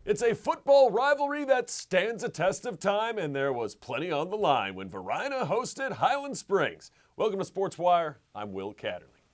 It's a football rivalry that stands a test of time, and there was plenty on the line when Varina hosted Highland Springs. Welcome to Sportswire. I'm Will Catterley.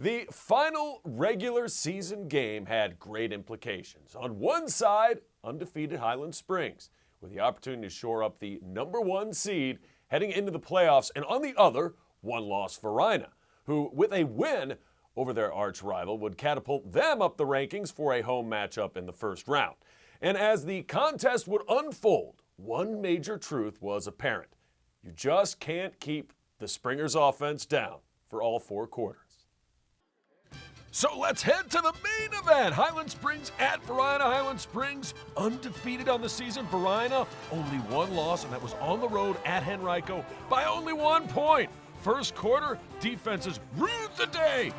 The final regular season game had great implications. On one side, undefeated Highland Springs, with the opportunity to shore up the number one seed heading into the playoffs, and on the other, one-loss Varina, who, with a win over their arch rival, would catapult them up the rankings for a home matchup in the first round. And as the contest would unfold, one major truth was apparent. You just can't keep the Springers offense down for all four quarters. So let's head to the main event. Highland Springs at Varina. Highland Springs undefeated on the season. Varina only one loss, and that was on the road at Henrico by only 1 point. First quarter, defenses ruled the day.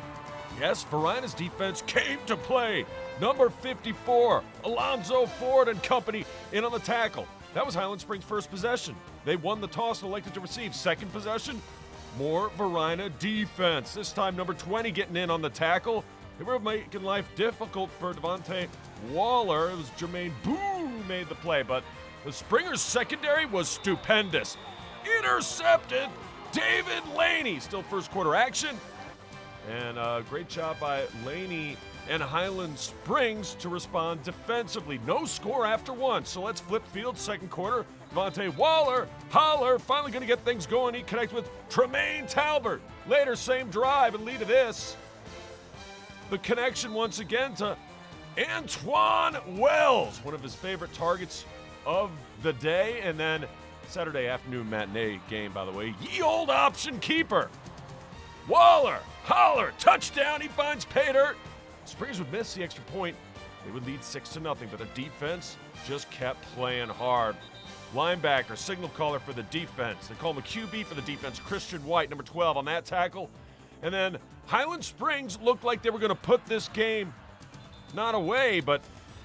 Yes, Varina's defense came to play. Number 54, Alonzo Ford and company in on the tackle. That was Highland Springs' first possession. They won the toss and elected to receive. Second possession, more Varina defense. This time, number 20 getting in on the tackle. They were making life difficult for Devontae Waller. It was Jermaine Boo who made the play, but the Springers' secondary was stupendous. Intercepted David Laney. Still first quarter action. And a great job by Laney and Highland Springs to respond defensively. No score after one. So let's flip field. Second quarter, Devontae Waller, holler, finally going to get things going. He connects with Tremaine Talbert. Later, same drive and lead to this. The connection once again to Antoine Wells, one of his favorite targets of the day. And then Saturday afternoon matinee game, by the way, ye old option keeper. Waller, holler, touchdown, he finds pay dirt. Springers would miss the extra point. They would lead 6-0, but their defense just kept playing hard. Linebacker, signal caller for the defense. They call him a QB for the defense, Christian White, number 12 on that tackle. And then Highland Springs looked like they were going to put this game not away, but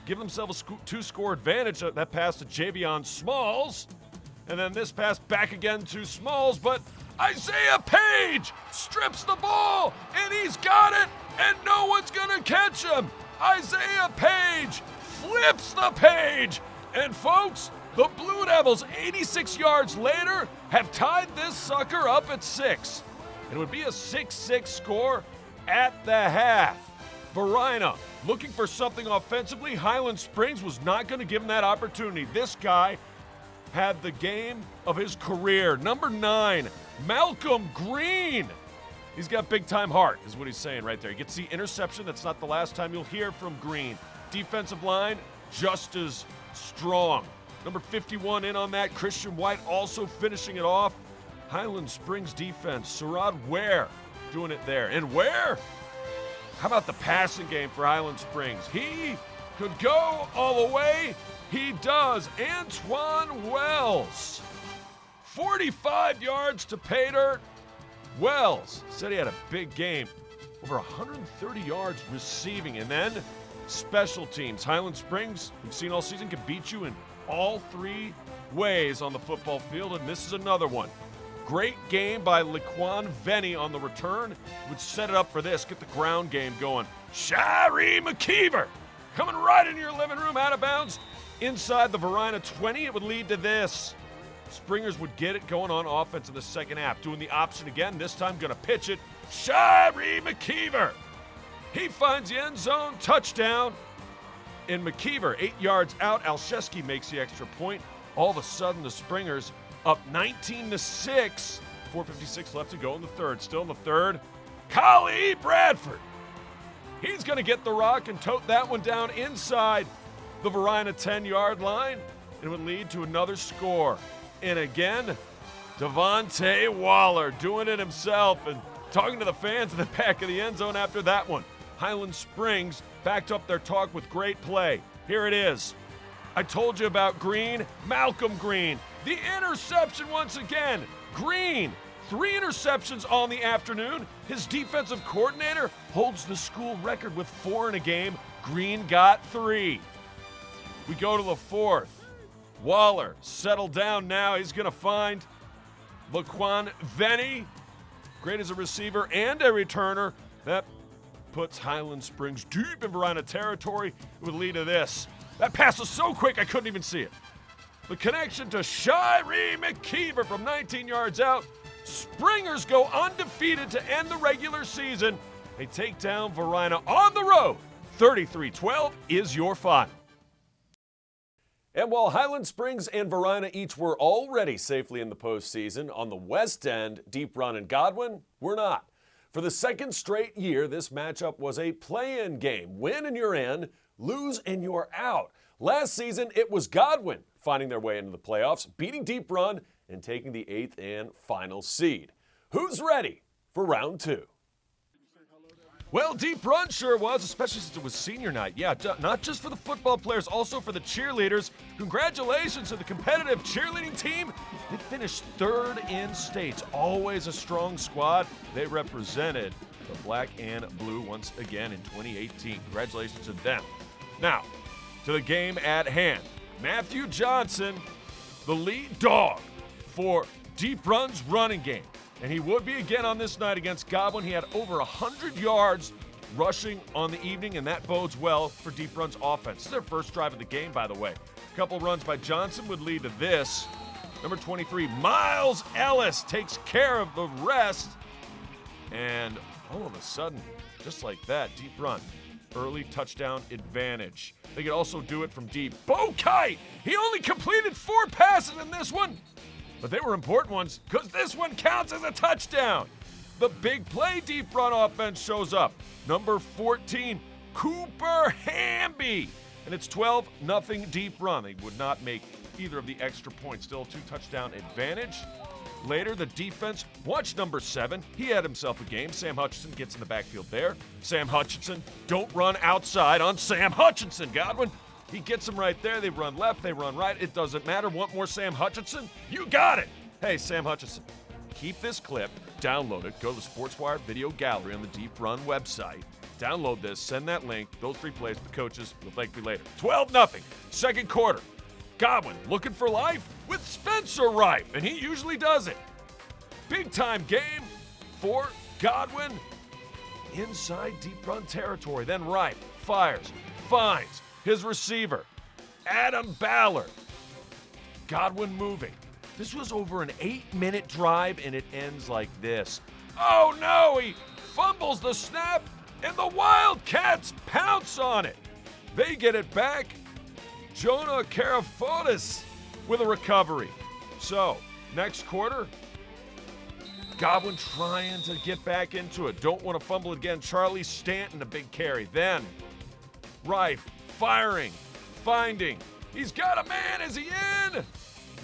give themselves a two-score advantage. That pass to Javion Smalls. And then this pass back again to Smalls, but Isaiah Page strips the ball, and he's got it, and no one's going to catch him. Isaiah Page flips the page. And folks, the Blue Devils, 86 yards later, have tied this sucker up at 6. It would be a 6-6 score at the half. Varina looking for something offensively. Highland Springs was not going to give him that opportunity. This guy had the game of his career. Number 9, Malcolm Green. He's got big-time heart, is what he's saying right there. He gets the interception. That's not the last time you'll hear from Green. Defensive line, just as strong. Number 51 in on that. Christian White also finishing it off. Highland Springs defense, Sarad Ware doing it there. And Ware, how about the passing game for Highland Springs? He could go all the way. He does. Antoine Wells, 45 yards to pay dirt. Wells said he had a big game, over 130 yards receiving. And then special teams. Highland Springs, we've seen all season, can beat you in all three ways on the football field, and this is another one. Great game by Laquan Venny on the return. Would set it up for this, get the ground game going. Shari McKeever coming right into your living room, out of bounds. Inside the Varina 20, it would lead to this. Springers would get it going on offense in the second half. Doing the option again, this time going to pitch it. Shari McKeever. He finds the end zone, touchdown. And McKeever, 8 yards out. Alszewski makes the extra point. All of a sudden, the Springers up 19-6. 4:56 left to go in the third. Still in the third, Kali Bradford. He's going to get the rock and tote that one down inside the Varina 10-yard line. It would lead to another score. And again, Devontae Waller doing it himself and talking to the fans in the back of the end zone after that one. Highland Springs backed up their talk with great play. Here it is. I told you about Green, Malcolm Green. The interception once again. Green, 3 interceptions on the afternoon. His defensive coordinator holds the school record with 4 in a game. Green got 3. We go to the fourth. Waller settled down now. He's going to find Laquan Venny. Great as a receiver and a returner. That puts Highland Springs deep in Varina territory. It would lead to this. That pass was so quick I couldn't even see it. The connection to Shiree McKeever from 19 yards out. Springers go undefeated to end the regular season. They take down Varina on the road. 33-12 is your final. And while Highland Springs and Varina each were already safely in the postseason, on the West End, Deep Run and Godwin were not. For the second straight year, this matchup was a play-in game. Win and you're in, lose and you're out. Last season, it was Godwin finding their way into the playoffs, beating Deep Run and taking the 8th and final seed. Who's ready for round 2? Well, Deep Run sure was, especially since it was senior night. Yeah, not just for the football players, also for the cheerleaders. Congratulations to the competitive cheerleading team. They finished 3rd in states. Always a strong squad. They represented the black and blue once again in 2018. Congratulations to them. Now, to the game at hand. Matthew Johnson, the lead dog for Deep Run's running game. And he would be again on this night against Godwin. He had over 100 yards rushing on the evening, and that bodes well for Deep Run's offense. This is their first drive of the game, by the way. A couple runs by Johnson would lead to this. Number 23, Miles Ellis takes care of the rest. And all of a sudden, just like that, Deep Run, early touchdown advantage. They could also do it from deep. Bo Kite, he only completed 4 passes in this one. But they were important ones because this one counts as a touchdown. The big play Deep Run offense shows up. Number 14, Cooper Hamby. And it's 12-0 Deep Run. They would not make either of the extra points. Still a 2-touchdown advantage. Later, the defense, watch number 7. He had himself a game. Sam Hutchinson gets in the backfield there. Sam Hutchinson, don't run outside on Sam Hutchinson, Godwin. He gets them right there. They run left, they run right. It doesn't matter. Want more Sam Hutchinson? You got it. Hey, Sam Hutchinson, keep this clip, download it, go to the Sportswire video gallery on the Deep Run website. Download this, send that link. Those 3 plays to the coaches. We'll thank you later. 12-0. Second quarter. Godwin looking for life with Spencer Rife, and he usually does it. Big time game for Godwin inside Deep Run territory. Then Rife fires, finds his receiver, Adam Ballard. Godwin moving. This was over an 8-minute drive, and it ends like this. Oh no, he fumbles the snap, and the Wildcats pounce on it. They get it back. Jonah Karafotis with a recovery. So, next quarter, Godwin trying to get back into it. Don't want to fumble again. Charlie Stanton, a big carry. Then, Rife firing, finding. He's got a man. Is he in?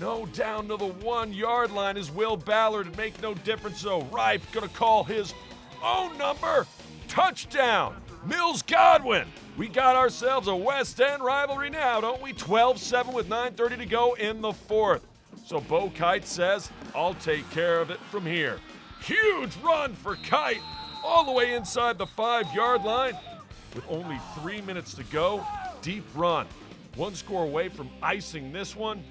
No, down to the 1-yard line is Will Ballard. It make no difference, though. Rife going to call his own number. Touchdown. Mills Godwin. We got ourselves a West End rivalry now, don't we? 12-7 with 9:30 to go in the 4th. So Bo Kite says, I'll take care of it from here. Huge run for Kite all the way inside the 5-yard line. With only 3 minutes to go, Deep Run. 1 score away from icing this one.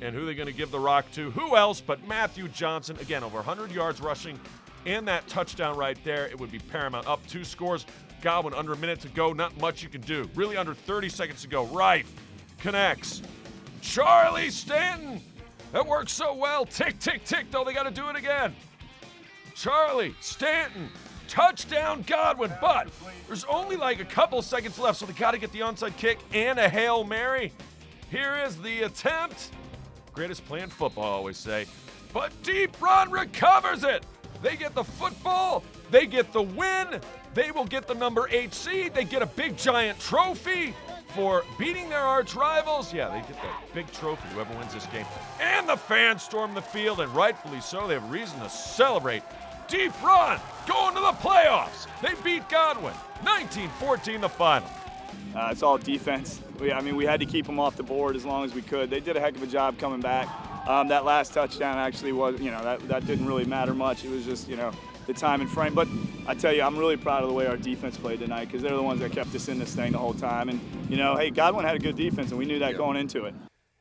And who are they going to give the rock to? Who else but Matthew Johnson? Again, over 100 yards rushing and that touchdown right there. It would be paramount. Up 2 scores. Godwin under a minute to go. Not much you can do. Really under 30 seconds to go. Rife connects. Charlie Stanton. That works so well. Tick, tick, tick, though. They got to do it again. Charlie Stanton. Touchdown Godwin. But there's only like a couple seconds left, so they got to get the onside kick and a Hail Mary. Here is the attempt. Greatest play in football, I always say. But Deep Run recovers it. They get the football. They get the win. They will get the number 8 seed. They get a big giant trophy for beating their arch rivals. Yeah, they get that big trophy, whoever wins this game. And the fans storm the field, and rightfully so. They have reason to celebrate. Deep Run going to the playoffs. They beat Godwin. 19-14 the final. It's all defense. We had to keep them off the board as long as we could. They did a heck of a job coming back. That last touchdown actually was, that didn't really matter much. It was just, the time and frame. But I tell you, I'm really proud of the way our defense played tonight because they're the ones that kept us in this thing the whole time. And, hey, Godwin had a good defense, and we knew that going into it.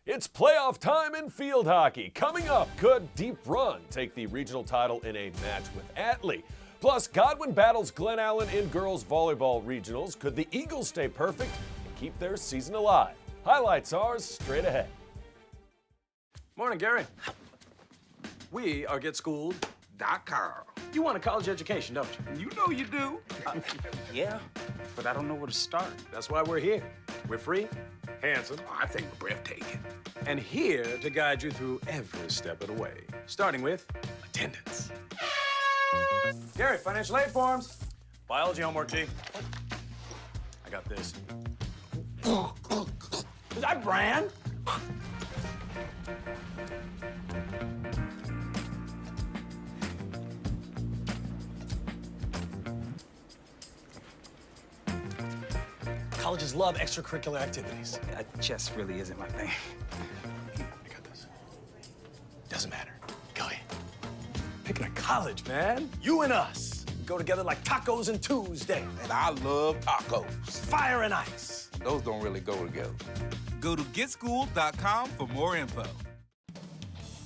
It's playoff time in field hockey. Coming up, could Deep Run take the regional title in a match with Atlee? Plus, Godwin battles Glen Allen in girls volleyball regionals. Could the Eagles stay perfect and keep their season alive? Highlights are straight ahead. Morning, Gary. We are GetSchooled.com. You want a college education, don't you? You know you do. Yeah, But I don't know where to start. that's why we're here. We're free, handsome, I think we're breathtaking. and here to guide you through every step of the way, starting with attendance. Gary, financial aid forms. Biology homework, G. I got this. Is that brand? Colleges love extracurricular activities. Chess really isn't my thing. I got this. Doesn't matter. Go ahead. Picking a college, man. You and us. We go together like tacos and Tuesday. And I love tacos. Fire and ice. Those don't really go together. Go to GetSchooled.com for more info.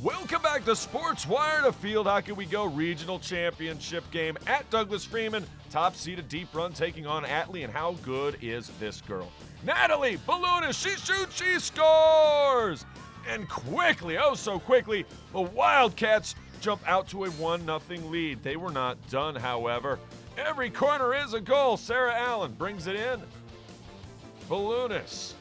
Welcome back to Sportswire. To Field Hockey we go. Regional championship game at Douglas Freeman. Top seeded Deep Run taking on Atlee. And how good is this girl? Natalie Balloonist. She shoots, she scores! And quickly, oh so quickly, the Wildcats jump out to a 1-0 lead. They were not done, however. Every corner is a goal. Sarah Allen brings it in. Balloonist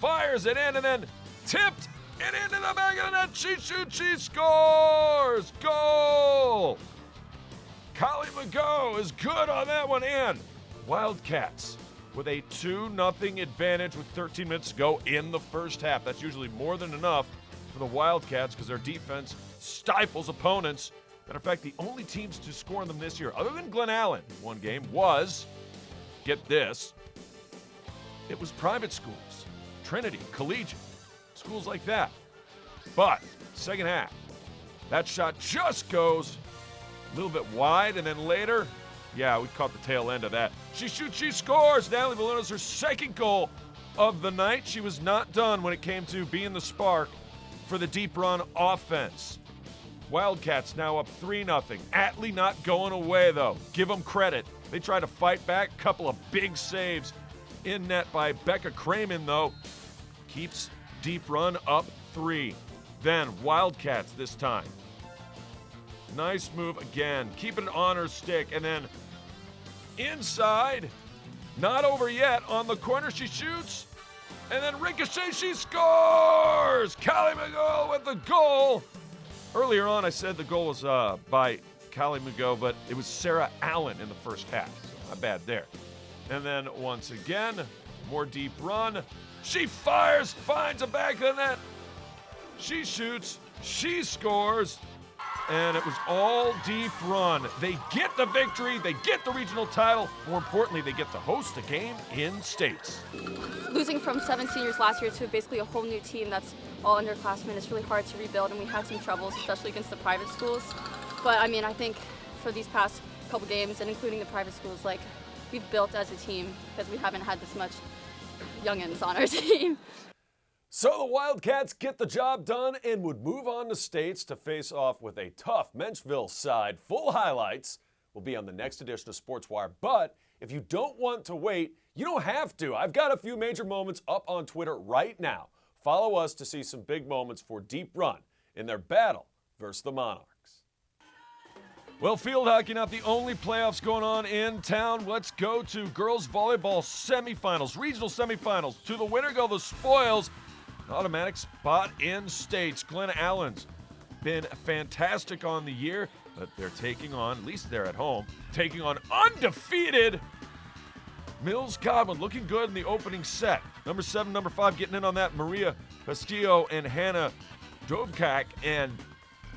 fires it in and then tipped and into the back of the net. She shoots, she scores! Goal! Kylie McGo is good on that one in. Wildcats with a 2-0 advantage with 13 minutes to go in the first half. That's usually more than enough for the Wildcats because their defense stifles opponents. Matter of fact, the only teams to score on them this year, other than Glen Allen, one game, was, get this, it was private schools, Trinity, Collegiate, schools like that. But, second half, that shot just goes a little bit wide, and then later, yeah, we caught the tail end of that. She shoots, she scores. Natalie Balloonist, her second goal of the night. She was not done when it came to being the spark for the Deep Run offense. Wildcats now up 3-0. Atlee not going away, though. Give them credit. They try to fight back. Couple of big saves in net by Becca Cramen, though. Keeps Deep Run up 3. Then Wildcats this time. Nice move again. Keep it on her stick. And then inside. Not over yet. On the corner she shoots. And then ricochet, she scores! Callie McGo with the goal. Earlier on, I said the goal was by Callie McGo, but it was Sarah Allen in the first half. So not bad there. And then once again, more Deep Run. She fires, finds a back of the net. She shoots, she scores, and it was all Deep Run. They get the victory, they get the regional title. More importantly, they get to host a game in States. Losing from 7 seniors last year to basically a whole new team that's all underclassmen is really hard to rebuild, and we had some troubles, especially against the private schools. But I mean, I think for these past couple games, and including the private schools, like, we've built as a team because we haven't had this much youngins on our team. So the Wildcats get the job done and would move on to States to face off with a tough Menchville side. Full highlights will be on the next edition of Sportswire. But if you don't want to wait, you don't have to. I've got a few major moments up on Twitter right now. Follow us to see some big moments for Deep Run in their battle versus the Monarchs. Well, field hockey not the only playoffs going on in town. Let's go to girls volleyball semifinals, regional semifinals. To the winner go the spoils. An automatic spot in States. Glen Allen's been fantastic on the year, but they're taking on, at least they're at home, taking on undefeated Mills Godwin. Looking good in the opening set. Number 7, number 5 getting in on that. Maria Castillo and Hannah Dobkak. And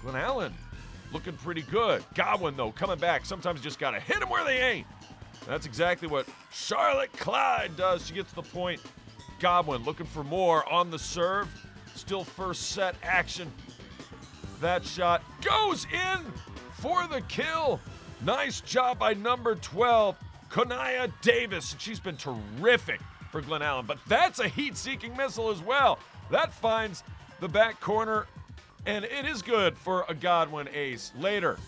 Glen Allen looking pretty good. Godwin, though, coming back. Sometimes you just got to hit them where they ain't. And that's exactly what Charlotte Clyde does. She gets the point. Godwin looking for more on the serve. Still first set action. That shot goes in for the kill. Nice job by number 12, Konaya Davis. She's been terrific for Glen Allen, but that's a heat-seeking missile as well. That finds the back corner, and it is good for a Godwin ace. Later,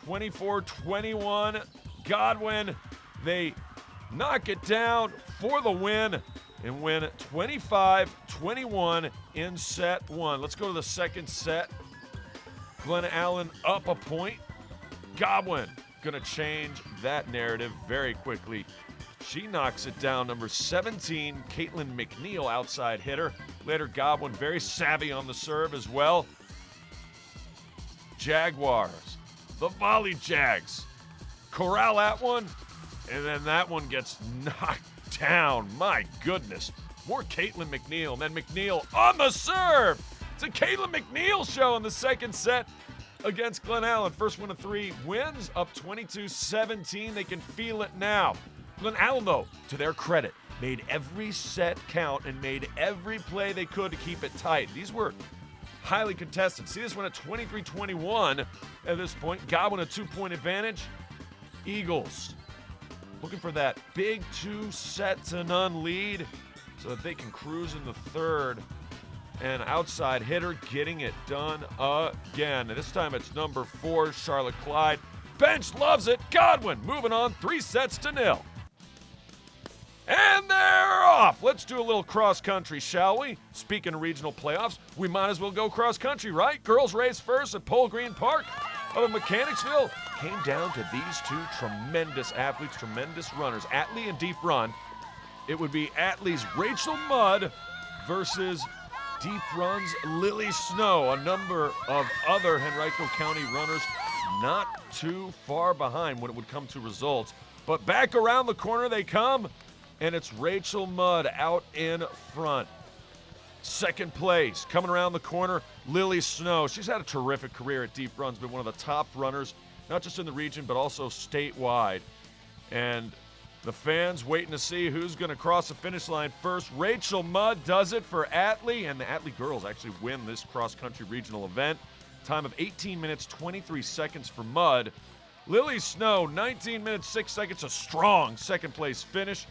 24-21, Godwin, they knock it down for the win. and win 25-21 in set one. Let's go to the second set. Glen Allen up a point. Godwin going to change that narrative very quickly. She knocks it down. Number 17, Caitlin McNeil, outside hitter. Later, Godwin very savvy on the serve as well. Jaguars, the volley Jags, corral that one, and then that one gets knocked down. My goodness. More Caitlin McNeil, and then McNeil on the serve. It's a Caitlin McNeil show in the second set against Glen Allen. First one of three wins, up 22-17. They can feel it now. Glen Allen, though, to their credit, made every set count and made every play they could to keep it tight. These were highly contested. See this one at 23-21 at this point. Godwin a 2-point advantage. Eagles looking for that big 2-0 lead so that they can cruise in the third. And outside hitter getting it done again. And this time it's number 4, Charlotte Clyde. Bench loves it. Godwin moving on 3-0. And they're off. Let's do a little cross country, shall we? Speaking of regional playoffs, we might as well go cross country, right? Girls race first at Pole Green Park up in Mechanicsville. Came down to these two tremendous athletes, tremendous runners. Atlee and Deep Run. It would be Atlee's Rachel Mudd versus Deep Run's Lily Snow. A number of other Henrico County runners not too far behind when it would come to results. But back around the corner they come. And it's Rachel Mudd out in front. Second place, coming around the corner, Lily Snow. She's had a terrific career at Deep Run's, been one of the top runners, not just in the region, but also statewide. And the fans waiting to see who's going to cross the finish line first. Rachel Mudd does it for Atlee, and the Atlee girls actually win this cross-country regional event. Time of 18 minutes, 23 seconds for Mudd. Lily Snow, 19 minutes, 6 seconds, a strong second-place finish.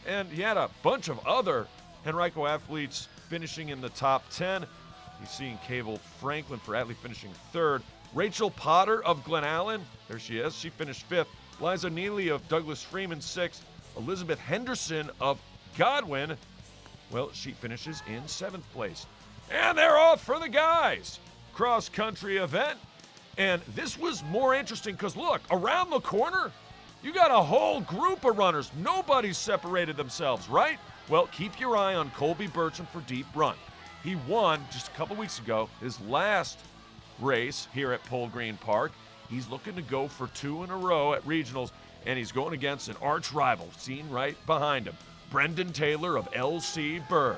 And he had a bunch of other Henrico athletes finishing in the top 10. You're seeing Cable Franklin for Atlee finishing third. Rachel Potter of Glen Allen, there she is, she finished fifth. Liza Neely of Douglas Freeman, sixth. Elizabeth Henderson of Godwin, well, she finishes in seventh place. And they're off for the guys. Cross-country event. And this was more interesting because, look, around the corner, you got a whole group of runners. Nobody's separated themselves, right? Well, keep your eye on Colby Burcham for Deep Run. He won just a couple weeks ago his last race here at Pole Green Park. He's looking to go for 2 in a row at regionals, and he's going against an arch rival seen right behind him, Brendan Taylor of L.C. Bird.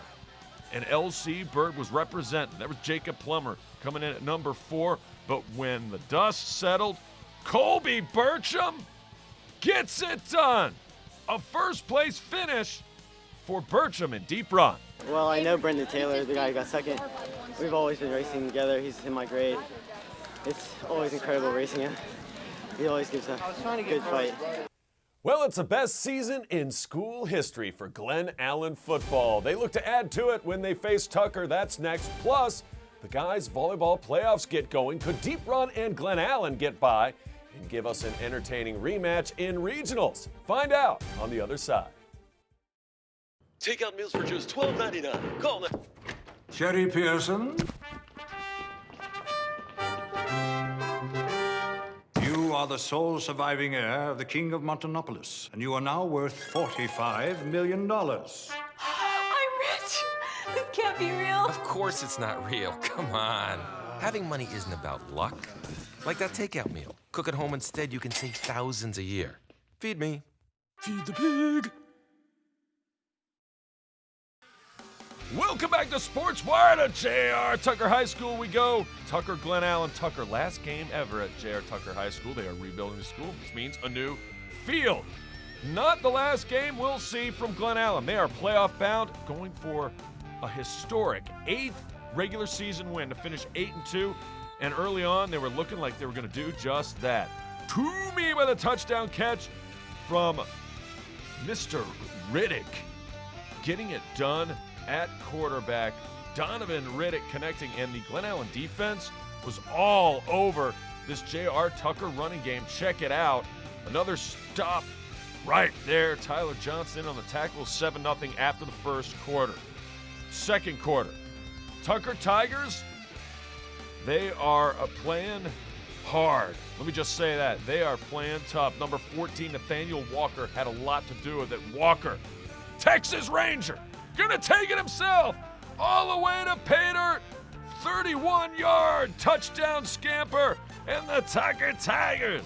And L.C. Bird was representing. That was Jacob Plummer coming in at number 4. But when the dust settled, Colby Burcham gets it done. A first-place finish for Burcham in Deep Run. Well, I know Brendan Taylor, the guy who got second. We've always been racing together. He's in my grade. It's always incredible racing him. He always gives a good fight. Well, it's the best season in school history for Glen Allen football. They look to add to it when they face Tucker. That's next. Plus, the guys' volleyball playoffs get going. Could Deep Run and Glen Allen get by and give us an entertaining rematch in regionals? Find out on the other side. Takeout meals for just $12.99. Call now. Sherry Pearson. You are the sole surviving heir of the King of Montonopolis, and you are now worth $45 million. I'm rich! This can't be real. Of course it's not real. Come on. Having money isn't about luck. Like that takeout meal. Cook at home instead, you can save thousands a year. Feed me. Feed the pig. Welcome back to Sportswire to J.R. Tucker High School we go. Tucker, Glen Allen, Tucker. Last game ever at J.R. Tucker High School. They are rebuilding the school, which means a new field. Not the last game we'll see from Glen Allen. They are playoff bound, going for a historic 8th regular season win to finish 8-2. And early on, they were looking like they were going to do just that. Toomey with a touchdown catch from Mr. Riddick. Getting it done at quarterback. Donovan Riddick connecting, and the Glen Allen defense was all over this J.R. Tucker running game. Check it out. Another stop Right there, Tyler Johnson on the tackle, 7-0 after the first quarter. Second quarter, Tucker Tigers, they are playing hard. Let me just say that. They are playing tough. Number 14, Nathaniel Walker, had a lot to do with it. Walker, Texas Ranger, gonna take it himself all the way to pay dirt. 31-yard touchdown scamper, and the Tucker Tigers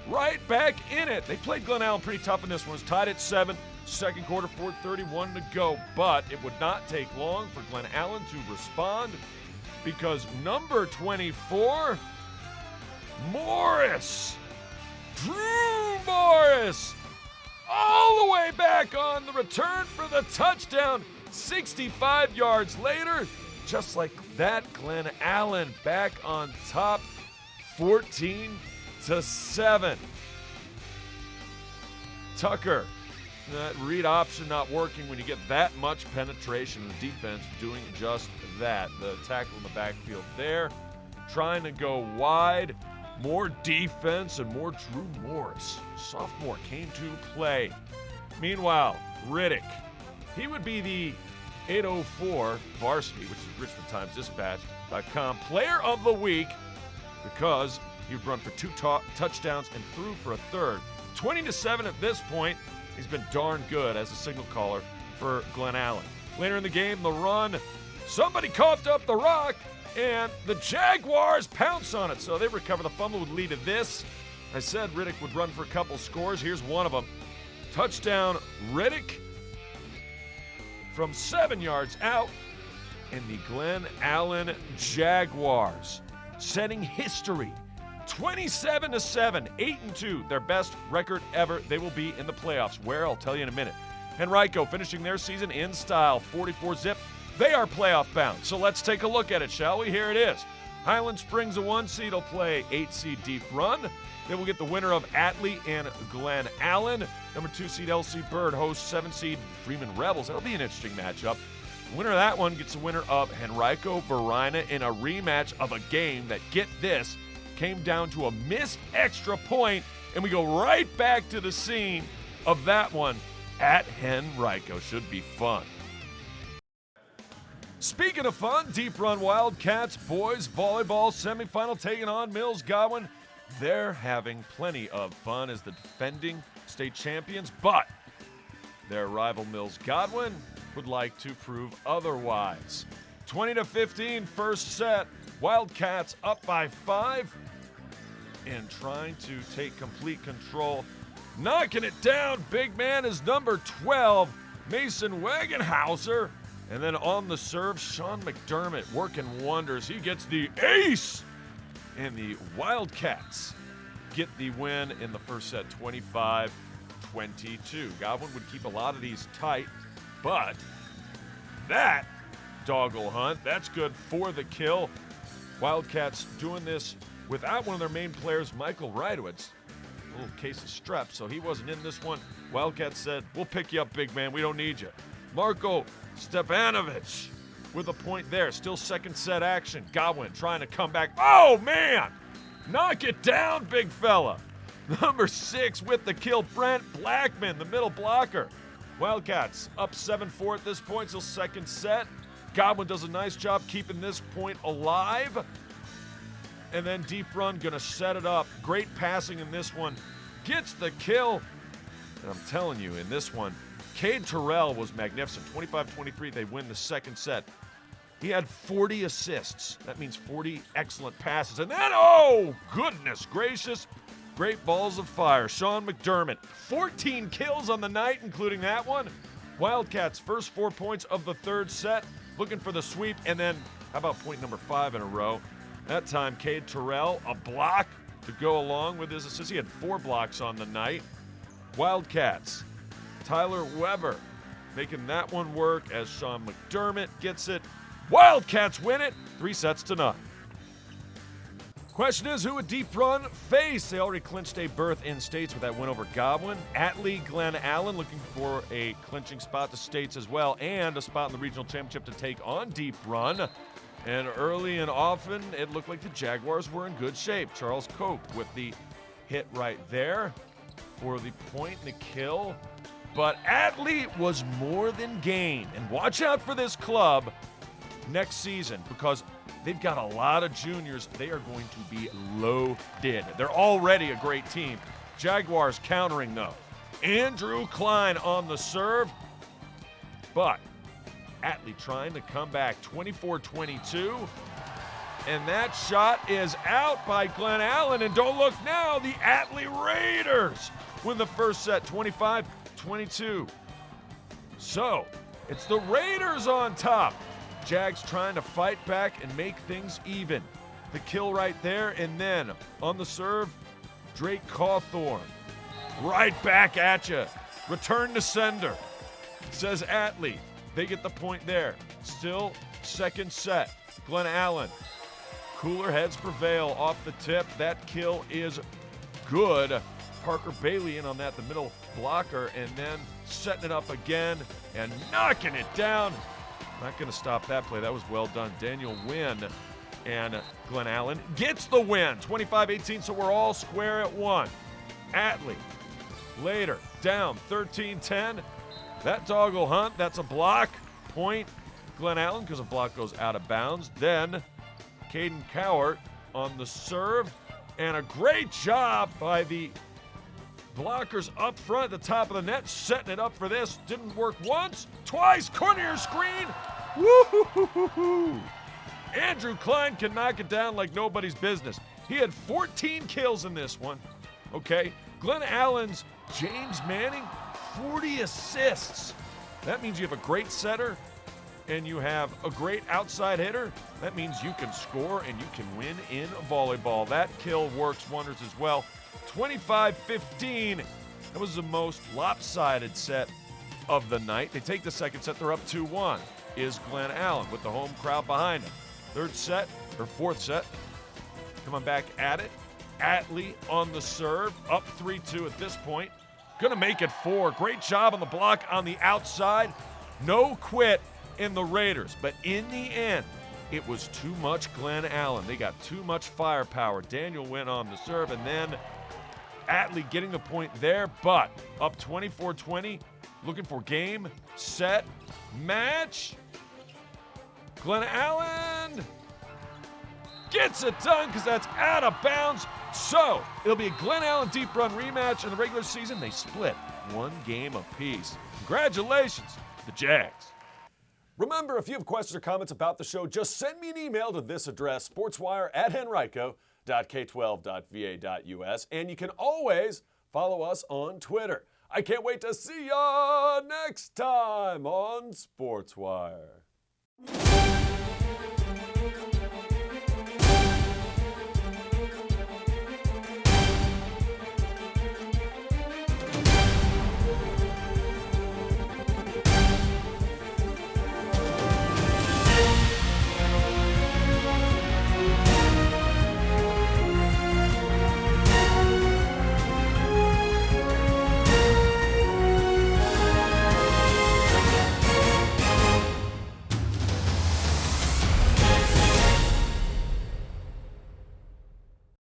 right back in it. They played Glen Allen pretty tough in this one. It's tied at 7. Second quarter, 4:31 to go. But it would not take long for Glen Allen to respond because number 24, Morris, Drew Morris, all the way back on the return for the touchdown. 65 yards later, just like that, Glen Allen back on top, 14-7. Tucker, that read option not working when you get that much penetration. The defense doing just that. The tackle in the backfield there, trying to go wide. More defense and more Drew Morris, sophomore, came to play. Meanwhile, Riddick, he would be the 804 varsity, which is Richmond Times-Dispatch.com player of the week because he run for 2 touchdowns and threw for a third. 20-7 at this point. He's been darn good as a signal caller for Glen Allen. Later in the game, the run, somebody coughed up the rock, and the Jaguars pounce on it. So they recover the fumble, would lead to this. I said Riddick would run for a couple scores. Here's one of them. Touchdown, Riddick from 7 yards out, and the Glen Allen Jaguars setting history. 27-7, 8-2, their best record ever. They will be in the playoffs. Where? I'll tell you in a minute. Henrico finishing their season in style, 44-zip. They are playoff bound. So let's take a look at it, shall we? Here it is. Highland Springs, a 1 seed, will play 8 seed Deep Run. Then we'll get the winner of Atlee and Glen Allen. Number 2 seed LC Bird hosts 7 seed Freeman Rebels. That'll be an interesting matchup. The winner of that one gets the winner of Henrico Varina in a rematch of a game that, get this, came down to a missed extra point, and we go right back to the scene of that one at Henrico. Should be fun. Speaking of fun, Deep Run Wildcats boys volleyball semifinal taking on Mills Godwin. They're having plenty of fun as the defending state champions, but their rival Mills Godwin would like to prove otherwise. 20-15 first set. Wildcats up by 5 and trying to take complete control. Knocking it down, big man is number 12, Mason Wagenhauser. And then on the serve, Sean McDermott working wonders. He gets the ace. And the Wildcats get the win in the first set, 25-22. Godwin would keep a lot of these tight, but that doggle hunt, that's good for the kill. Wildcats doing this without one of their main players, Michael Reitowitz. A little case of strep, so he wasn't in this one. Wildcats said, we'll pick you up, big man. We don't need you. Marco Stepanovic with a point there. Still second set action. Godwin trying to come back. Oh, man! Knock it down, big fella. Number 6 with the kill, Brent Blackman, the middle blocker. Wildcats up 7-4 at this point, still second set. Godwin does a nice job keeping this point alive. And then Deep Run gonna set it up. Great passing in this one. Gets the kill. And I'm telling you, in this one, Cade Terrell was magnificent. 25-23, they win the second set. He had 40 assists. That means 40 excellent passes. And then, oh, goodness gracious, great balls of fire. Sean McDermott, 14 kills on the night, including that one. Wildcats, first 4 points of the third set. Looking for the sweep, and then, how about point number 5 in a row? That time, Cade Terrell, a block to go along with his assist. He had 4 blocks on the night. Wildcats, Tyler Weber making that one work as Sean McDermott gets it. Wildcats win it, 3-0. Question is, who would Deep Run face? They already clinched a berth in states with that win over Godwin. Atlee, Glen Allen looking for a clinching spot to states as well, and a spot in the regional championship to take on Deep Run. And early and often, it looked like the Jaguars were in good shape. Charles Cope with the hit right there. for the point and the kill. But Atlee was more than game. And watch out for this club next season because they've got a lot of juniors. They are going to be loaded. They're already a great team. Jaguars countering, though. Andrew Klein on the serve. But Atlee trying to come back 24-22. And that shot is out by Glen Allen. And don't look now, the Atlee Raiders win the first set 25-22. So it's the Raiders on top. Jags trying to fight back and make things even. The kill right there, and then on the serve, Drake Cawthorn. Right back at you. Return to sender, says Atlee. They get the point there. Still second set. Glen Allen. Cooler heads prevail off the tip. That kill is good. Parker Bailey in on that, the middle blocker, and then setting it up again and knocking it down. Not going to stop that play. That was well done. Daniel Wynn and Glen Allen gets the win. 25-18, so we're all square at one. Atlee later down 13-10. That dog will hunt. That's a block. Point Glen Allen because a block goes out of bounds. Then Caden Cowart on the serve. And a great job by the blockers up front at the top of the net, setting it up for this. Didn't work once, twice. Corner your screen. Woo-hoo-hoo-hoo-hoo. Andrew Klein can knock it down like nobody's business. He had 14 kills in this one. Okay. Glen Allen's James Manning, 40 assists. That means you have a great setter and you have a great outside hitter. That means you can score and you can win in volleyball. That kill works wonders as well. 25-15. That was the most lopsided set of the night. They take the second set. They're up 2-1. Is Glen Allen with the home crowd behind him. Third set, or fourth set. Coming back at it. Atlee on the serve. Up 3-2 at this point. Gonna make it 4. Great job on the block on the outside. No quit in the Raiders. But in the end, it was too much Glen Allen. They got too much firepower. Daniel Wynn on the serve, and then Atlee getting the point there, but up 24-20, looking for game, set, match. Glen Allen gets it done because that's out of bounds. So it'll be a Glen Allen deep run rematch in the regular season. They split 1 game apiece. Congratulations, the Jags. Remember, if you have questions or comments about the show, just send me an email to this address, sportswire@henrico.k12.va.us, and you can always follow us on Twitter. I can't wait to see ya next time on Sportswire.